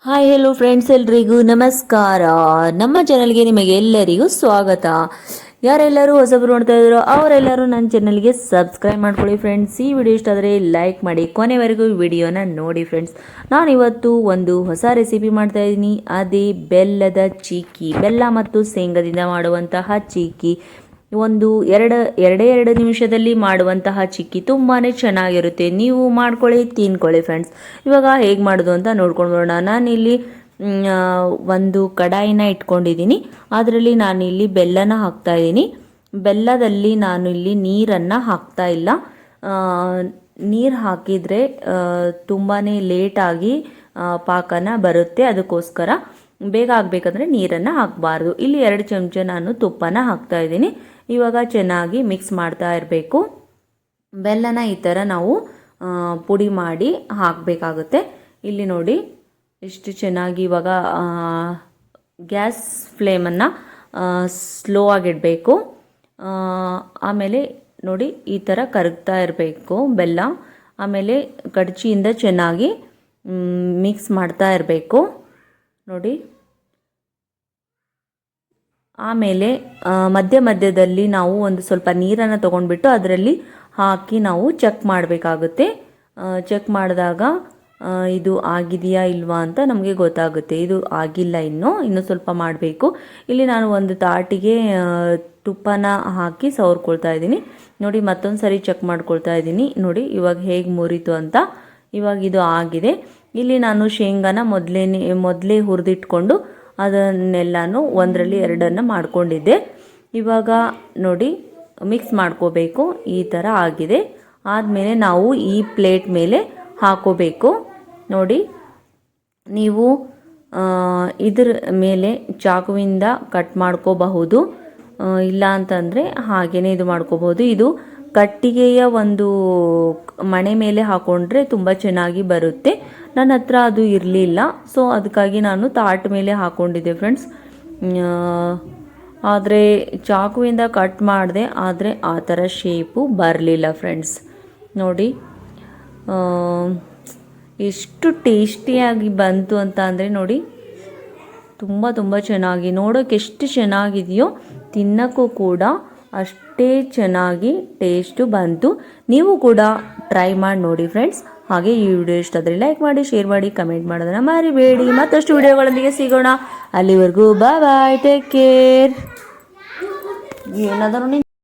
Hi hello friends, ಎಲ್ರಿಗೂ ನಮಸ್ಕಾರ. ನಮ್ಮ ಚಾನಲ್ಗೆ ನಿಮಗೆ ಎಲ್ಲರಿಗೂ ಸ್ವಾಗತ. ಯಾರೆಲ್ಲರೂ ಹೊಸಬರು ನೋಡ್ತಾ ಇದ್ದಾರೋ ಅವರೆಲ್ಲರೂ ನನ್ನ ಚಾನಲ್ಗೆ ಸಬ್ಸ್ಕ್ರೈಬ್ ಮಾಡ್ಕೊಳ್ಳಿ ಫ್ರೆಂಡ್ಸ್. ಈ ವಿಡಿಯೋ ಇಷ್ಟ ಆದರೆ ಲೈಕ್ ಮಾಡಿ, ಕೊನೆವರೆಗೂ ವಿಡಿಯೋನ ನೋಡಿ ಫ್ರೆಂಡ್ಸ್. ನಾನಿವತ್ತು ಒಂದು ಹೊಸ ರೆಸಿಪಿ ಮಾಡ್ತಾ ಇದ್ದೀನಿ. ಅದೇ ಬೆಲ್ಲದ ಚೀಕಿ. ಬೆಲ್ಲ ಮತ್ತು ಶೇಂಗಾದಿಂದ ಮಾಡುವಂತಹ ಚೀಕಿ. ಒಂದು ಎರಡು ನಿಮಿಷದಲ್ಲಿ ಮಾಡುವಂತಹ ಚಿಕ್ಕಿ ತುಂಬಾ ಚೆನ್ನಾಗಿರುತ್ತೆ. ನೀವು ಮಾಡ್ಕೊಳ್ಳಿ, ತಿನ್ಕೊಳ್ಳಿ ಫ್ರೆಂಡ್ಸ್. ಇವಾಗ ಹೇಗೆ ಮಾಡೋದು ಅಂತ ನೋಡ್ಕೊಂಡು ಬರೋಣ. ನಾನಿಲ್ಲಿ ಒಂದು ಕಡಾಯಿನ ಇಟ್ಕೊಂಡಿದ್ದೀನಿ. ಅದರಲ್ಲಿ ನಾನಿಲ್ಲಿ ಬೆಲ್ಲನ ಹಾಕ್ತಾ ಇದ್ದೀನಿ. ಬೆಲ್ಲದಲ್ಲಿ ನಾನು ಇಲ್ಲಿ ನೀರನ್ನು ಹಾಕ್ತಾ ಇಲ್ಲ. ನೀರು ಹಾಕಿದರೆ ತುಂಬಾ ಲೇಟಾಗಿ ಪಾಕನ ಬರುತ್ತೆ. ಅದಕ್ಕೋಸ್ಕರ ಬೇಗ ಆಗಬೇಕಂದ್ರೆ ನೀರನ್ನು ಹಾಕಬಾರ್ದು. ಇಲ್ಲಿ 2 ಚಮಚ ನಾನು ತುಪ್ಪನ ಹಾಕ್ತಾ ಇದ್ದೀನಿ. ಇವಾಗ ಚೆನ್ನಾಗಿ ಮಿಕ್ಸ್ ಮಾಡ್ತಾ ಇರಬೇಕು. ಬೆಲ್ಲನ ಈ ಥರ ನಾವು ಪುಡಿ ಮಾಡಿ ಹಾಕಬೇಕಾಗುತ್ತೆ. ಇಲ್ಲಿ ನೋಡಿ ಎಷ್ಟು ಚೆನ್ನಾಗಿ. ಇವಾಗ ಗ್ಯಾಸ್ ಫ್ಲೇಮನ್ನು ಸ್ಲೋ ಆಗಿಡಬೇಕು. ಆಮೇಲೆ ನೋಡಿ ಈ ಥರ ಕರಗ್ತಾ ಇರಬೇಕು ಬೆಲ್ಲ. ಆಮೇಲೆ ಕಡ್ಚಿಯಿಂದ ಚೆನ್ನಾಗಿ ಮಿಕ್ಸ್ ಮಾಡ್ತಾ ಇರಬೇಕು ನೋಡಿ. ಆಮೇಲೆ ಮಧ್ಯದಲ್ಲಿ ನಾವು ಒಂದು ಸ್ವಲ್ಪ ನೀರನ್ನು ತೊಗೊಂಡ್ಬಿಟ್ಟು ಅದರಲ್ಲಿ ಹಾಕಿ ನಾವು ಚೆಕ್ ಮಾಡಬೇಕಾಗುತ್ತೆ. ಚೆಕ್ ಮಾಡಿದಾಗ ಇದು ಆಗಿದೆಯಾ ಇಲ್ವಾ ಅಂತ ನಮಗೆ ಗೊತ್ತಾಗುತ್ತೆ. ಇದು ಆಗಿಲ್ಲ, ಇನ್ನೂ ಸ್ವಲ್ಪ ಮಾಡಬೇಕು. ಇಲ್ಲಿ ನಾನು ಒಂದು ತಾಟಿಗೆ ತುಪ್ಪನ ಹಾಕಿ ಸವರ್ಕೊಳ್ತಾ ಇದ್ದೀನಿ ನೋಡಿ. ಮತ್ತೊಂದು ಸರಿ ಚೆಕ್ ಮಾಡ್ಕೊಳ್ತಾ ಇದ್ದೀನಿ ನೋಡಿ ಇವಾಗ ಹೇಗೆ ಮುರಿತು ಅಂತ. ಇವಾಗ ಇದು ಆಗಿದೆ. ಇಲ್ಲಿ ನಾನು ಶೇಂಗಾನ ಮೊದಲೇ ಹುರಿದಿಟ್ಕೊಂಡು ಅದನ್ನೆಲ್ಲನೂ 1ರಲ್ಲಿ 2 ಮಾಡ್ಕೊಂಡಿದ್ದೆ. ಇವಾಗ ನೋಡಿ ಮಿಕ್ಸ್ ಮಾಡ್ಕೋಬೇಕು. ಈ ಥರ ಆಗಿದೆ. ಆದಮೇಲೆ ನಾವು ಈ ಪ್ಲೇಟ್ ಮೇಲೆ ಹಾಕೋಬೇಕು ನೋಡಿ. ನೀವು ಇದ್ರ ಮೇಲೆ ಚಾಕುವಿಂದ ಕಟ್ ಮಾಡ್ಕೋಬಹುದು, ಇಲ್ಲ ಅಂತಂದರೆ ಹಾಗೇ ಇದು ಮಾಡ್ಕೋಬಹುದು. ಇದು ಕಟ್ಟಿಗೆಯ ಒಂದು ಮಣೆ ಮೇಲೆ ಹಾಕೊಂಡ್ರೆ ತುಂಬ ಚೆನ್ನಾಗಿ ಬರುತ್ತೆ. ನನ್ನ ಹತ್ರ ಅದು ಇರಲಿಲ್ಲ, ಸೊ ಅದಕ್ಕಾಗಿ ನಾನು ತಾಟ್ ಮೇಲೆ ಹಾಕ್ಕೊಂಡಿದ್ದೆ ಫ್ರೆಂಡ್ಸ್. ಆದರೆ ಚಾಕುವಿಂದ ಕಟ್ ಮಾಡಿದೆ, ಆದರೆ ಆ ಥರ ಶೇಪು ಬರಲಿಲ್ಲ ಫ್ರೆಂಡ್ಸ್. ನೋಡಿ ಎಷ್ಟು ಟೇಸ್ಟಿಯಾಗಿ ಬಂತು ಅಂತ ಅಂದರೆ ನೋಡಿ, ತುಂಬ ಚೆನ್ನಾಗಿ, ನೋಡೋಕೆ ಎಷ್ಟು ಚೆನ್ನಾಗಿದೆಯೋ ತಿನ್ನೋಕ್ಕೂ ಕೂಡ ಅಷ್ಟೇ ಚೆನ್ನಾಗಿ ಟೇಸ್ಟು ಬಂತು. ನೀವು ಕೂಡ ಟ್ರೈ ಮಾಡಿ ನೋಡಿ ಫ್ರೆಂಡ್ಸ್. ಹಾಗೆ ಈ ವಿಡಿಯೋ ಇಷ್ಟ ಆದರೆ ಲೈಕ್ ಮಾಡಿ, ಶೇರ್ ಮಾಡಿ, ಕಮೆಂಟ್ ಮಾಡೋದನ್ನ ಮರಿಬೇಡಿ. ಮತ್ತಷ್ಟು ವಿಡಿಯೋಗಳೊಂದಿಗೆ ಸಿಗೋಣ. ಅಲ್ಲಿವರೆಗೂ ಬಾಯ್, ಟೇಕ್ ಕೇರ್. ಏನಾದರೂ